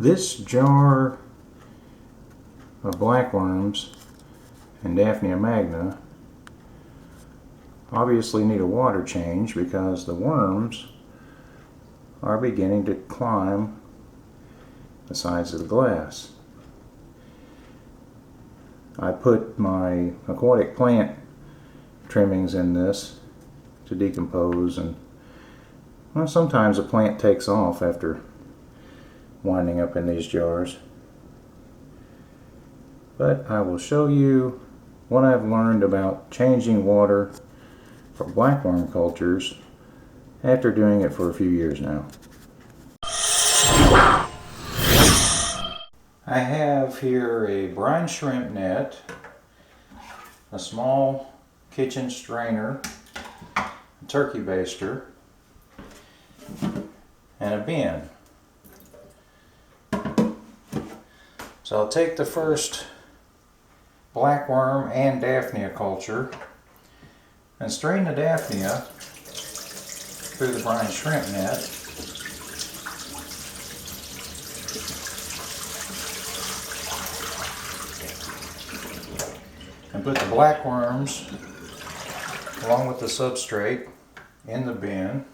This jar of Blackworms and Daphnia magna obviously need a water change because the worms are beginning to climb the sides of the glass. I put my aquatic plant trimmings in this to decompose, and well, sometimes a plant takes off after winding up in these jars. But I will show you what I've learned about changing water for blackworm cultures after doing it for a few years now. I have here a brine shrimp net, a small kitchen strainer, a turkey baster, and a bin. So I'll take the first blackworm and Daphnia culture and strain the Daphnia through the brine shrimp net. And put the blackworms along with the substrate in the bin.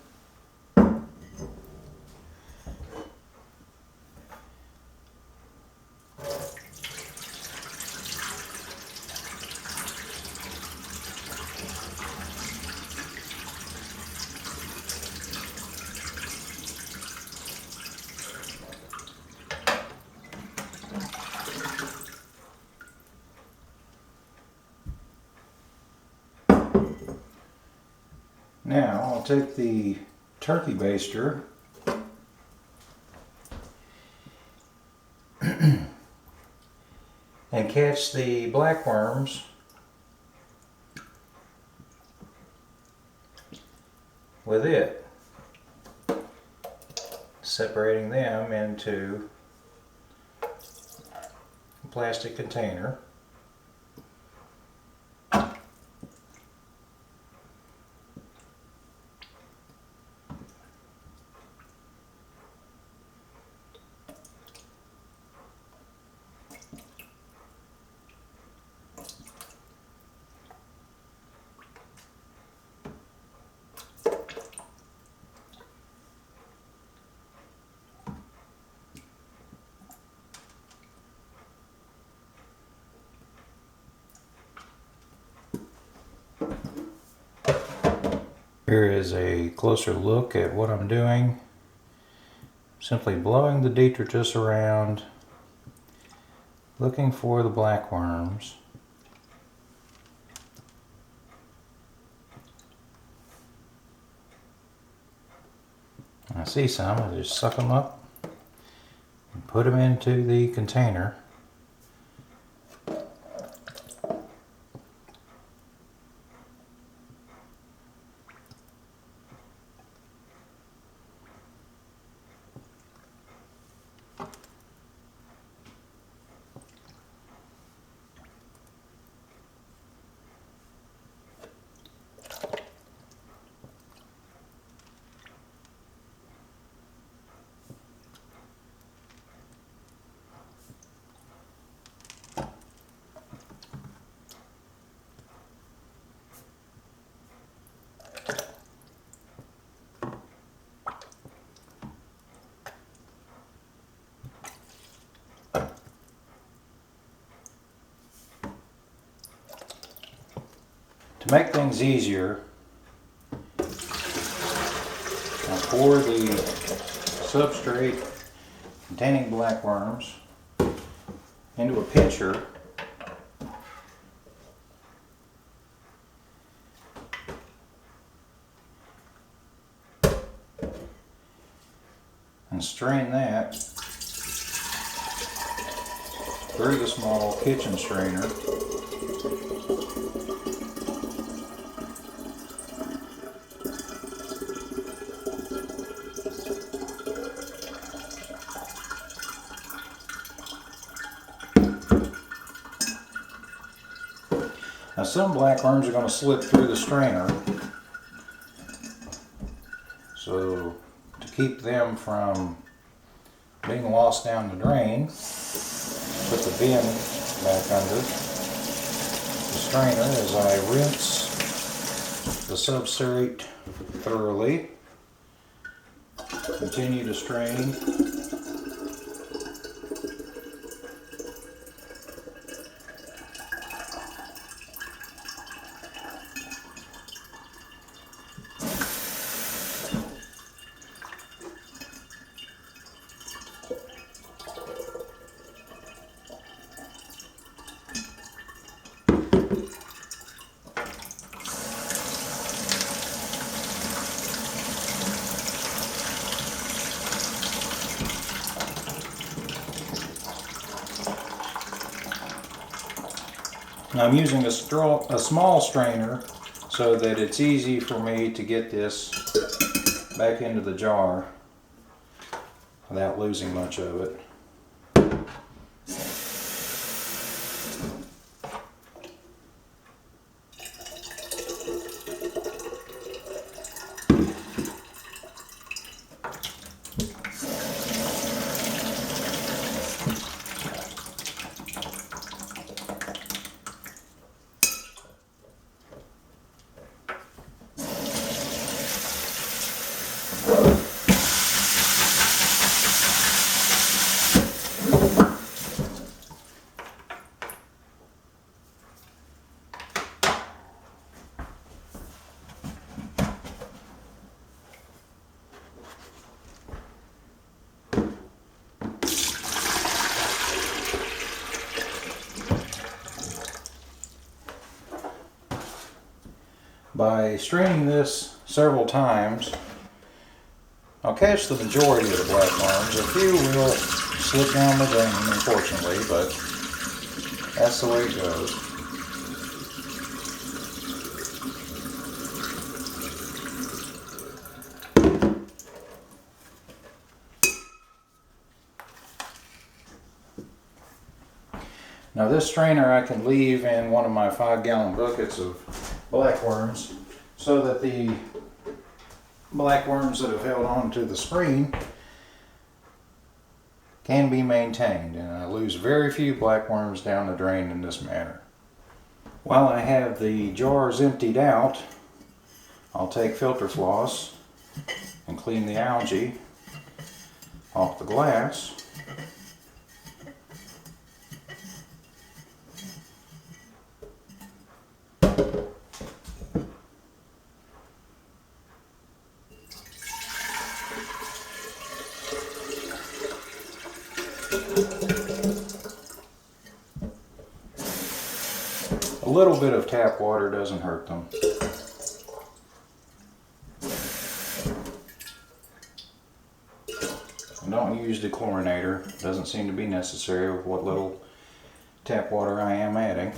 Now I'll take the turkey baster and catch the blackworms with it, separating them into a plastic container. Here is a closer look at what I'm doing. Simply blowing the detritus around, looking for the blackworms. I see some, I just suck them up and put them into the container. To make things easier, I'll pour the substrate containing blackworms into a pitcher and strain that through the small kitchen strainer. Now some blackworms are going to slip through the strainer, so to keep them from being lost down the drain. Put the bin back under the strainer as I rinse the substrate thoroughly. Continue to strain. I'm using a small strainer so that it's easy for me to get this back into the jar without losing much of it. By straining this several times, I'll catch the majority of the blackworms. A few will slip down the drain, unfortunately, but that's the way it goes. Now this strainer I can leave in one of my 5-gallon buckets of blackworms so that the blackworms that have held on to the screen can be maintained, and I lose very few blackworms down the drain in this manner. While I have the jars emptied out, I'll take filter floss and clean the algae off the glass. A little bit of tap water doesn't hurt them. And don't use dechlorinator. Doesn't seem to be necessary with what little tap water I am adding.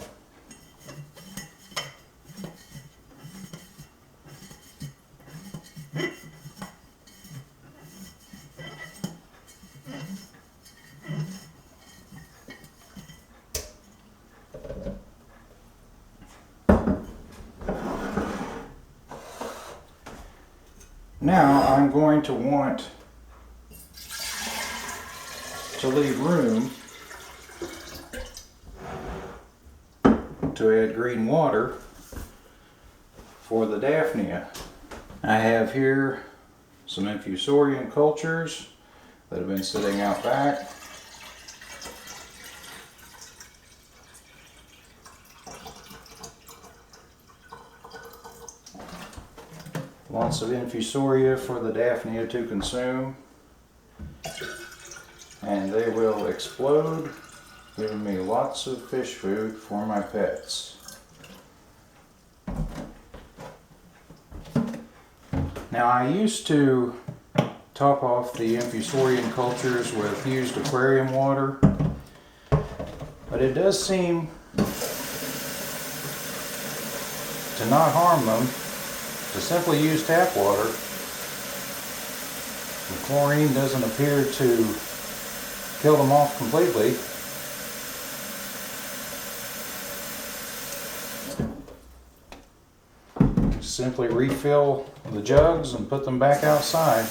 Now I'm going to want to leave room to add green water for the Daphnia. I have here some infusorian cultures that have been sitting out back. Lots of infusoria for the Daphnia to consume, and they will explode, giving me lots of fish food for my pets. Now I used to top off the infusorian cultures with used aquarium water, but it does seem to not harm them to simply use tap water. The chlorine doesn't appear to kill them off completely. Simply refill the jugs and put them back outside.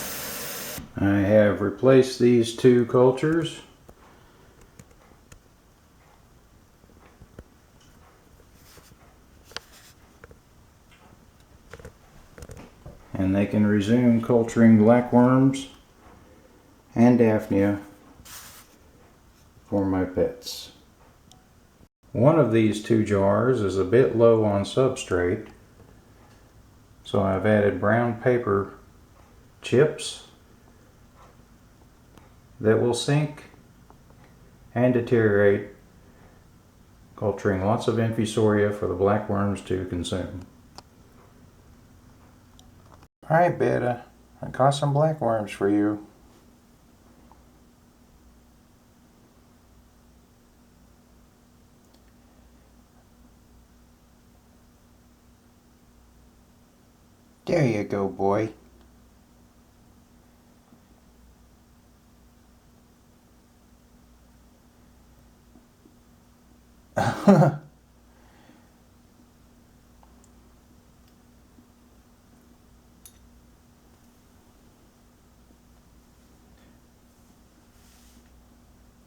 I have replaced these two cultures. And they can resume culturing blackworms and Daphnia for my pets. One of these two jars is a bit low on substrate, so I've added brown paper chips that will sink and deteriorate, culturing lots of infusoria for the blackworms to consume. Alright, Beta, I caught some blackworms for you. There you go, boy.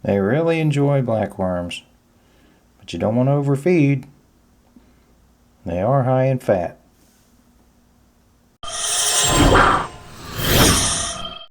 They really enjoy blackworms, but you don't want to overfeed. They are high in fat.